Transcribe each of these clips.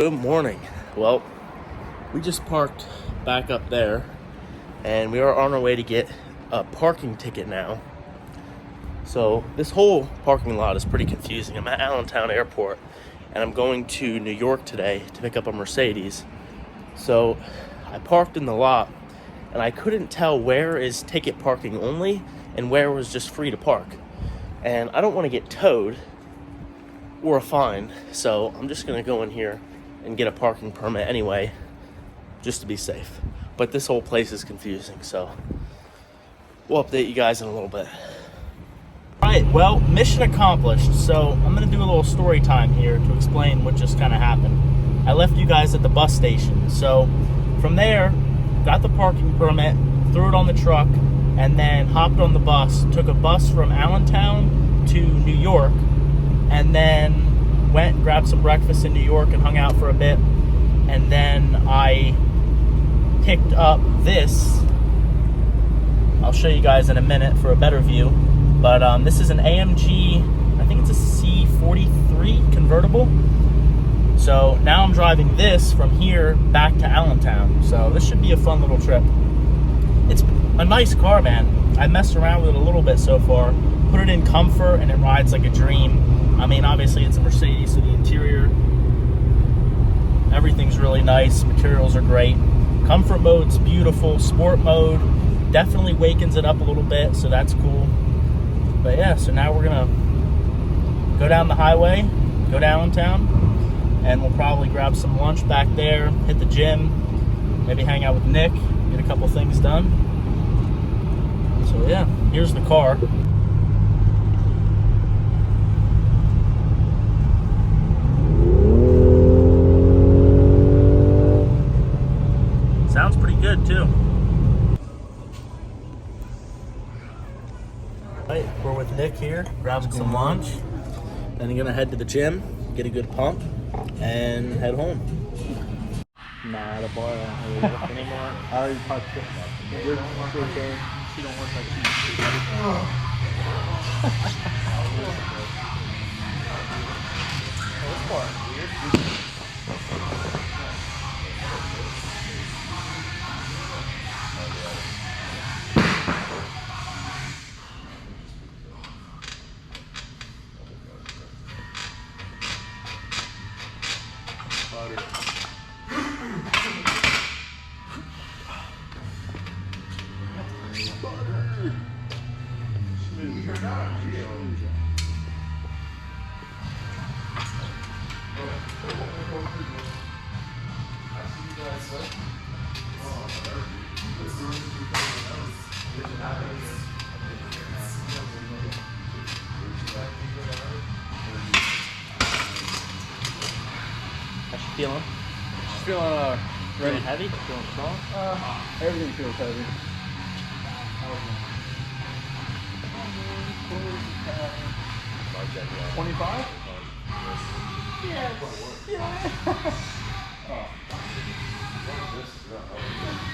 Good morning. Well, we just parked back up there and we are on our way to get a parking ticket now. So this whole parking lot is pretty confusing. I'm at Allentown Airport and I'm going to New York today to pick up a Mercedes. So I parked in the lot and I couldn't tell where is ticket parking only and where was just free to park. And I don't want to get towed or a fine, so I'm just gonna go in here and get a parking permit anyway, just to be safe. But this whole place is confusing, so we'll update you guys in a little bit. Alright, well, mission accomplished. So I'm gonna do a little story time here to explain what just kind of happened. I left you guys at the bus station. So from there, got the parking permit, threw it on the truck, and then hopped on the bus, took a bus from Allentown to New York, and then went and grabbed some breakfast in New York and hung out for a bit. And then I picked up this. I'll show you guys in a minute for a better view. But this is an AMG, I think it's a C43 convertible. So now I'm driving this from here back to Allentown. So this should be a fun little trip. It's a nice car, man. I messed around with it a little bit so far. Put it in comfort and it rides like a dream. I mean, obviously it's a Mercedes, so the interior, everything's really nice. Materials are great. Comfort mode's beautiful. Sport mode definitely wakens it up a little bit, so that's cool. But yeah, so now we're gonna go down the highway, go to Allentown, and we'll probably grab some lunch back there, hit the gym, maybe hang out with Nick, get a couple things done. So yeah, here's the car. Sounds pretty good too. Right, we're with Nick here, grabbing some lunch. Then you're gonna head to the gym, get a good pump, and head home. Nah, the bar don't really work anymore. I already touched it. She don't work like she This bar is weird. How's she feeling? Just feeling Feeling heavy? Feeling strong? everything feels heavy. 25?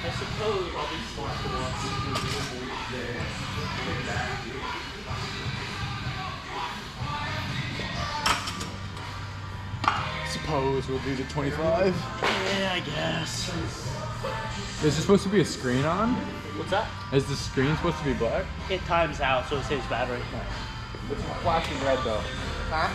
I suppose I'll be smart to watch. Suppose we'll do the 25. Yeah, I guess. Is there supposed to be a screen on? What's that? Is the screen supposed to be black? It times out, so it saves battery. It's flashing red though. Not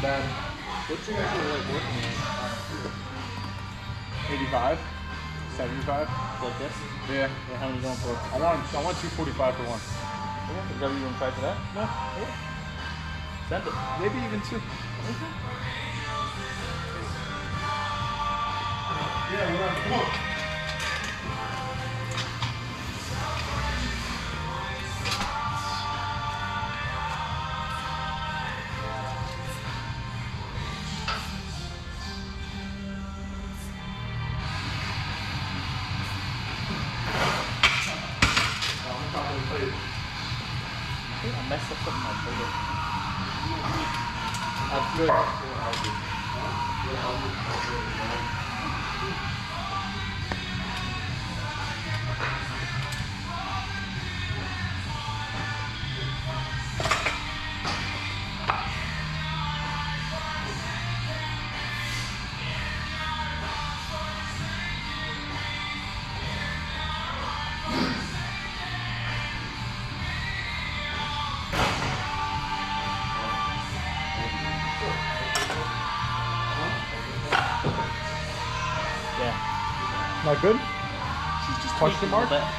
bad. What's your usual like working at? 85? 75? Like this? Yeah. How many you going for? I want 245 for one. Is that what you want to try for that? No. Send it. Maybe even two. Yeah, we're on. Come on. think I messed up something on my finger. That's good. Yeah. Not good? She's just Question tweaking a mark? little bit.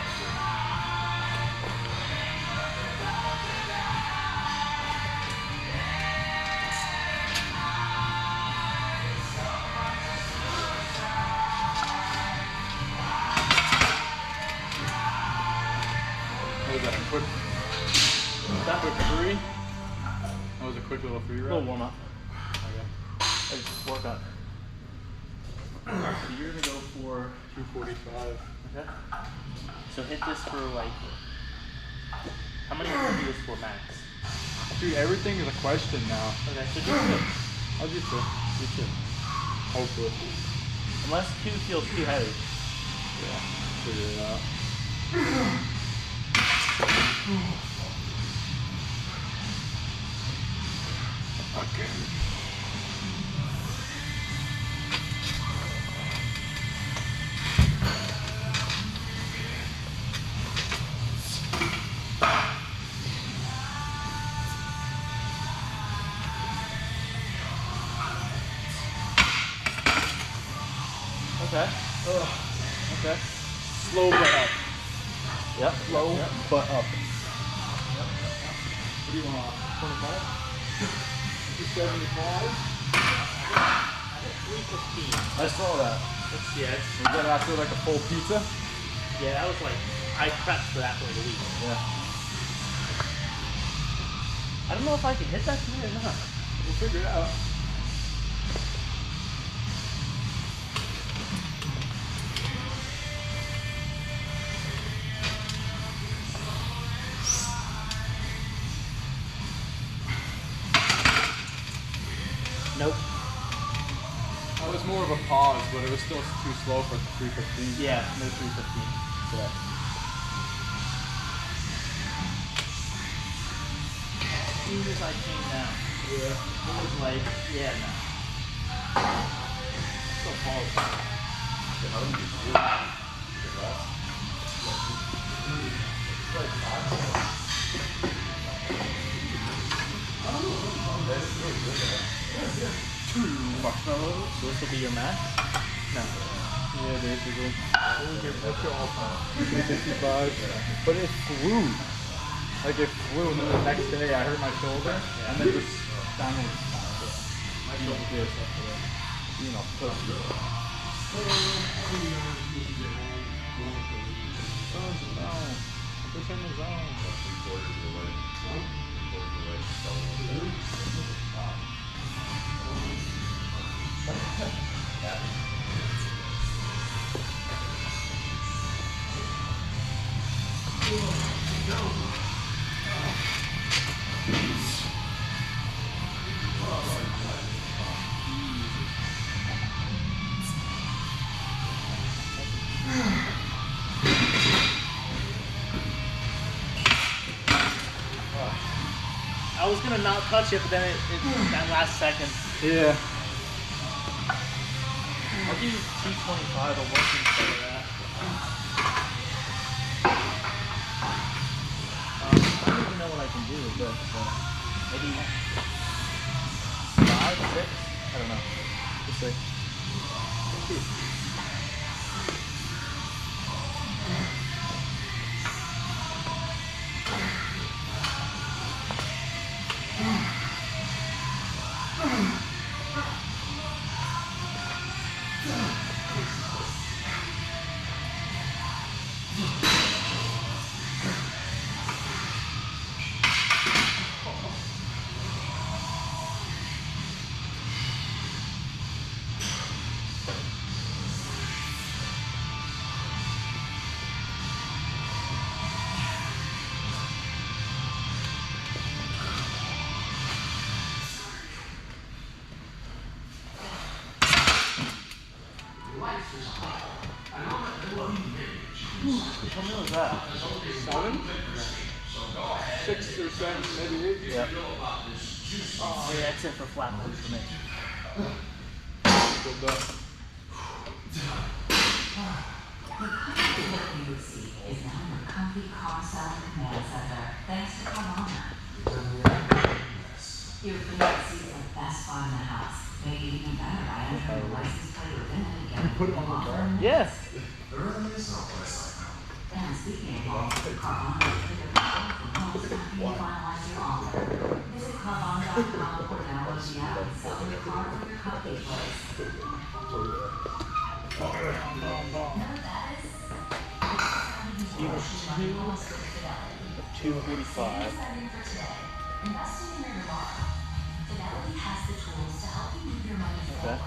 What was that, a quick three? That was a quick little free A rep? little warm up. Okay. I just work on. So you're gonna go for 245. okay. So hit this for like how many are you gonna do this for max? Dude, everything is a question now. Okay, so do two. I'll do two. Do two. Hopefully. Unless two feels too heavy. Yeah. Figure it out. Okay. Okay. Okay. Slow but up. Yep. Slow Yep. but up. What do you want? 25? 275? 315. I saw that. That's yeah. You got after like a full pizza? Yeah, that was like I prepped for that for like a week. Yeah. I don't know if I can hit that today or not. We'll figure it out. Nope. That was more of a pause, but it was still too slow for 315. Yeah, no 315. Yeah. As soon as I came down, Yeah. it was like, yeah, no. Still pause. Marshmallows? So this will be your max? No. Yeah, basically. That's your all-time. 355. But it flew. Like it flew, and then the next day I hurt my shoulder, and then just downward. My shoulder did after that. You know, pussy. Zone. Push in the zone. I was gonna not touch it, but then that last second. Yeah. I'll give you 225 or working instead of that. I don't even know what I can do with this. Maybe 5, 6? I don't know. We'll see. was that? 7? 6 or 7, maybe 8. Yep. Oh yeah, that's it for flat bench for me. Good though. Is now your comfy car selling command center, thanks to Carvana. Your favorite seats are the best spot in the house. Make it even better by entering the license plate within it and getting Put it on the car? Yes. And speaking of Carvana, is the different for homes after you finalize your offer. Visit Carvana.com or download the app and sell your car from your comfy place. Two 245. Investing in your tomorrow. Fidelity has the tools to help you move your money forward.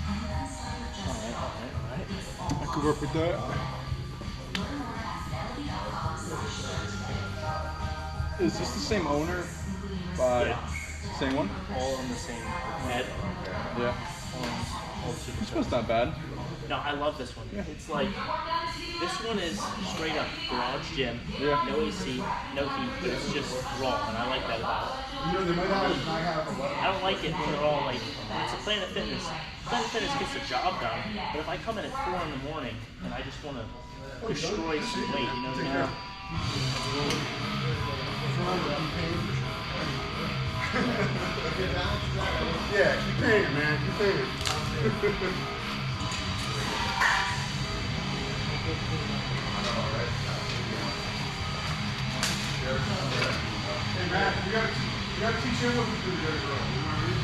And you can start with just Alright. it's all I could work with that. learn more at fidelity.com/start today. Is this the same owner? By Yeah. same one? All on the same head. Yeah. All the super This one's not bad. No, I love this one. It's like, this one is straight up garage gym. Yeah. No AC, no heat, but it's just raw, and I like that about it. I don't like it when they're all like, it's a Planet Fitness. Planet Fitness gets the job done, but if I come in at 4 in the morning and I just want to destroy some weight, you know what I mean? Yeah, keep paying, man. Keep paying. Hey, man, you gotta teach him what to do there, bro. You know what I mean?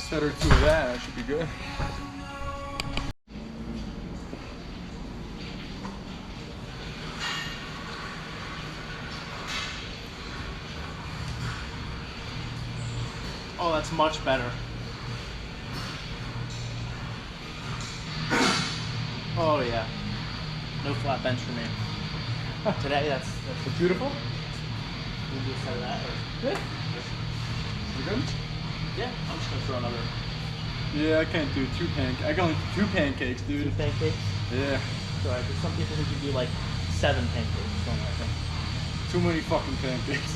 Set or 2 of that should be good. Oh, that's much better. Oh yeah. No flat bench for me. Today, that's Beautiful? we'll do a set of that. Or, You good? yeah, I'm just gonna throw another Yeah, I can't do 2 pancakes. I can only do 2 pancakes, two dude. pancakes. Yeah. So there's some people who can do like 7 pancakes or something like that. Too many fucking pancakes.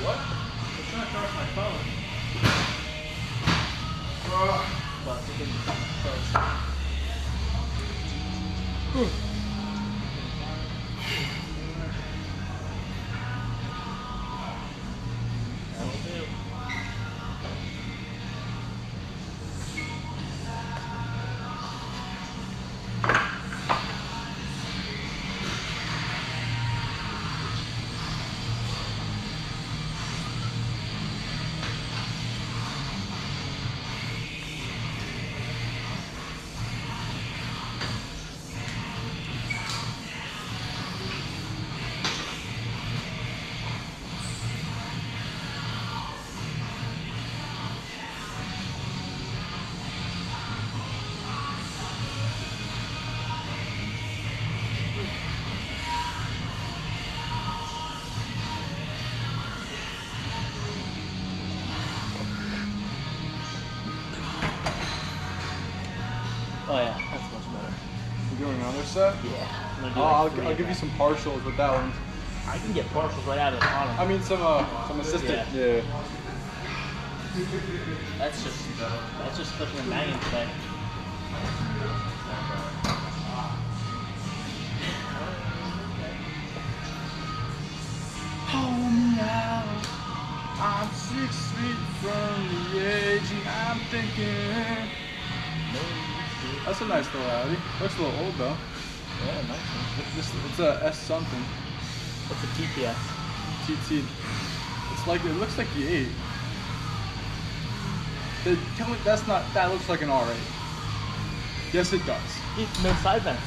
What? I'm trying to charge my phone. But we can charge. That'll do. set? Yeah. I'm gonna do Oh, like I'll 3 give of you that. some partials with that one. I can get partials right out of the bottom. I mean some assistant. Yeah. That's just cooking and banging today. Hold me out. I'm 6 feet from the edge and I'm thinking. That's a nice little Audi. Looks a little old though. Yeah, nice one. It's a S something. What's a TPS? TT. It's like, it looks like the 8. Tell me that looks like an R8. Yes, it does. No side vents.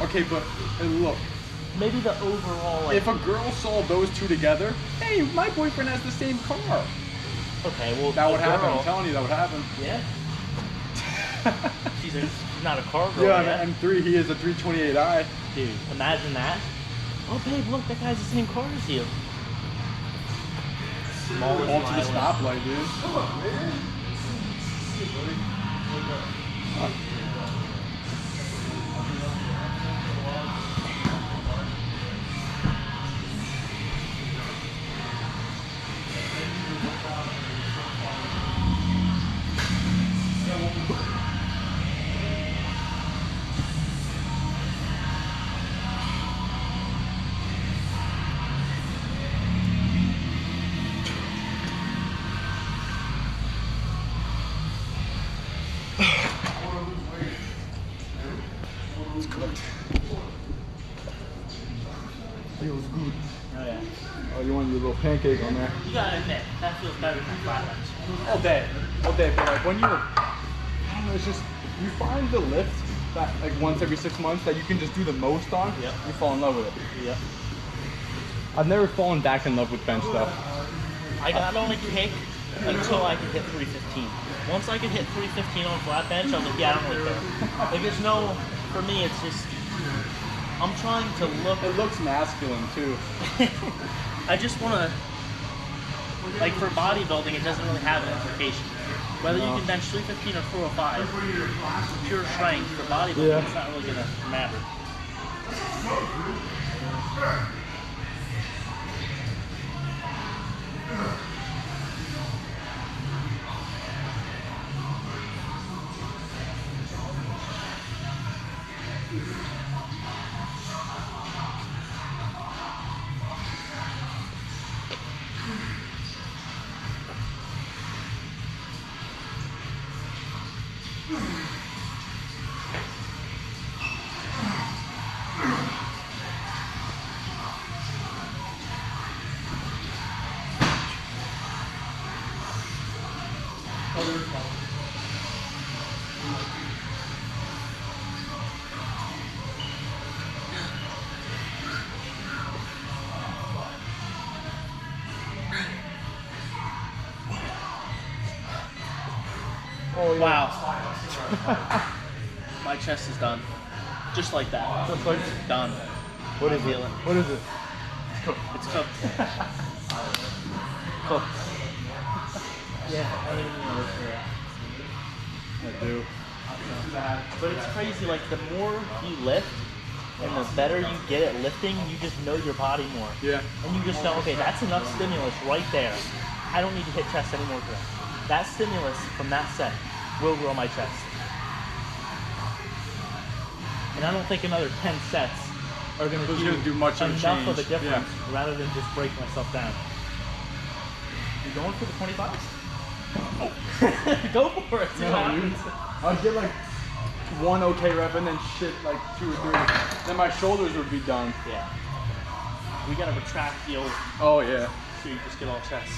Okay, but look, Maybe the overall, like, if a girl saw those two together, hey, my boyfriend has the same car. okay, well, That would the happen. girl- I'm telling you, that would happen. Yeah. She's not a car girl Yeah, yet. an M3, he is a 328i. Dude, imagine that. Oh, babe, look, that guy's the same car as you. Smallest All to the mileage. stoplight, dude. Come on, man. It's cooked. Feels good. Oh, yeah. Oh, you want your little pancake on there? You gotta admit, that feels better than flat bench. All day. But like when I don't know, it's just, you find the lift that like once every 6 months that you can just do the most on, Yep. you fall in love with it. Yep. I've never fallen back in love with bench stuff. I got on a kick until I could hit 315. Once I could hit 315 on flat bench, I was like, yeah, I don't really care. Like, there's no, for me, it's just, I'm trying to look, It looks masculine too. I just want to, like, for bodybuilding, it doesn't really have an implication. Whether you can bench 315 or 405, pure strength for bodybuilding, Yeah. it's not really going to matter. Oh yeah. Wow. My chest is done. Just like that. Just like, Done. what is I feel it? it. What is it? It's cooked. Cooked. Yeah, I don't even know where I do. But it's crazy, like, the more you lift and the better you get at lifting, you just know your body more. Yeah. And you just know, okay, that's enough stimulus right there. I don't need to hit chest anymore today. That stimulus from that set will grow my chest. And I don't think another 10 sets are going It's to gonna do much of a enough of a change, difference rather than just break myself down. You going for the 25s? Go for it. See what happens. I'd get like one okay rep and then shit like 2 or 3. Then my shoulders would be done. Yeah. We gotta retract the old, Oh yeah. so you just get all chest.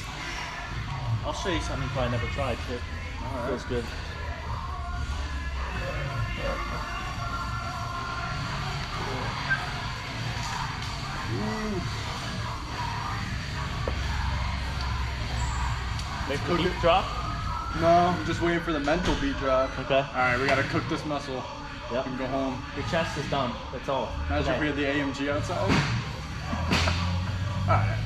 I'll show you something you probably never tried too. Alright. Feels good. Make the Cook beat it. drop. No, I'm just waiting for the mental beat drop. Okay. Alright, we gotta cook this muscle. Yep. We can go home. Your chest is done. That's all. Imagine if we Today. had the AMG outside. Alright.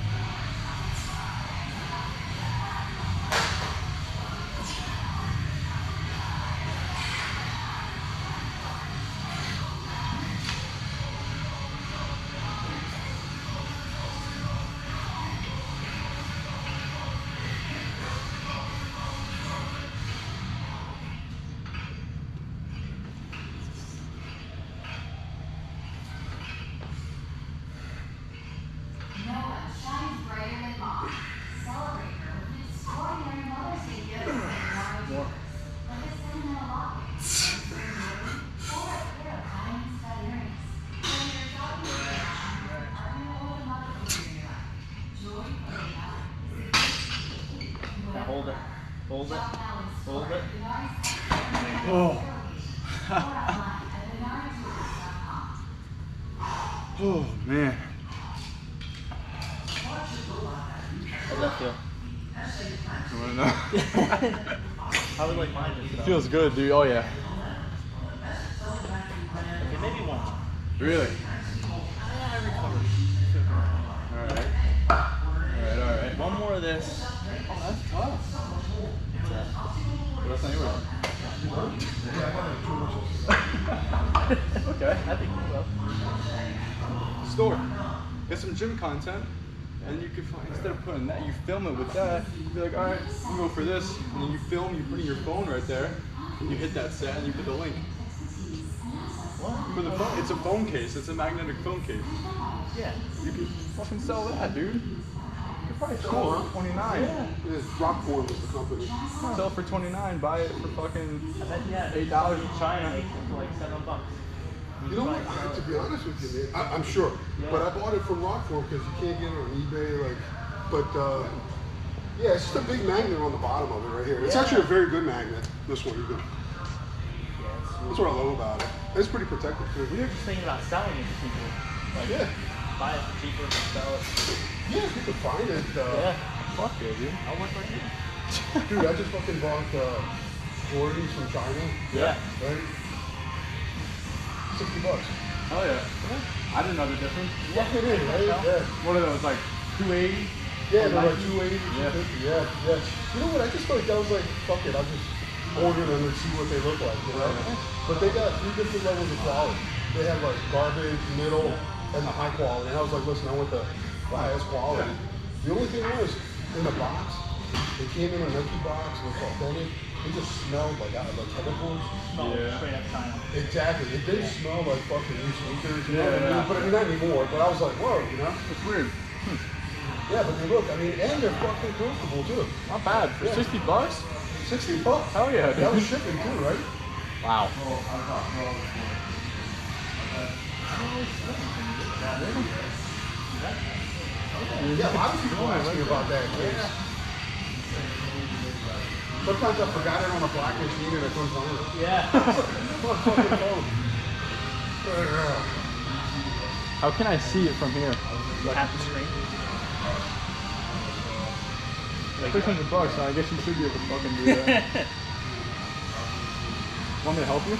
Hold it. Hold it. Oh. Oh man. How's that feel? You wanna know? How would like mine just Feels good, dude. Oh yeah. Okay, maybe one more. Really? I recovered. Alright. Alright. One more of this. Oh, that's tough. What's that? But that's not yours. Okay. I think we will. Store. Get some gym content. And you could find, instead of putting that, you film it with that. You'd be like, alright, you go for this. And then you film, you put in your phone right there. And you hit that set and you put the link. What? For the phone, it's a phone case. It's a magnetic phone case. Yeah. You could fucking sell that, dude. You could probably sell it for 29. Yeah. Rockport was the company. Sell it for 29. Buy it for fucking I bet yeah. $8 in China. Like, for like $7. You know what? To be honest with you, man, I'm sure. But I bought it from Rockport because you can't get it on eBay. Like, but yeah, it's just a big magnet on the bottom of it right here. It's actually a very good magnet. This one, even. That's what I love about it. It's pretty protective too. We were just thinking about selling it to people. Like, Yeah. buy it for cheaper and sell it. Yeah, if you can find it. Yeah. Fuck yeah, dude. I'll work right here. Dude, I just fucking bought Jordans from China. Yeah. Right? $60. Hell yeah. I didn't know the difference. Yeah, it is, right? Yeah. What are those, like 280? Yeah, they're like Nike? 280, Yeah. 250. Yeah, yeah. You know what? I just felt like that was like, fuck it, I'll just order them and see what they look like, you know? But they got 3 different levels of quality. They have like garbage, middle, and the high quality. And I was like, listen, I want the highest quality. The only thing was, in the box, it came in a Nike box, it was authentic. It just smelled like chemicals. No, Yeah. straight up China. Exactly. It didn't smell like fucking new sneakers, you know what I Yeah. mean? But I mean, not anymore. But I was like, whoa, you know? It's weird. Yeah, but they look, I mean, and they're fucking comfortable too. Not bad. For Yeah. $60? $60. Hell yeah, That dude. was shipping too, right? Wow. Yeah, a lot of people ask me about that case. Sometimes I forgot it on a black machine and I couldn't find it. Yeah. My fucking phone. How can I see it from here? Half the screen. $600, so I guess you should be able to fucking do that. Want me to help you?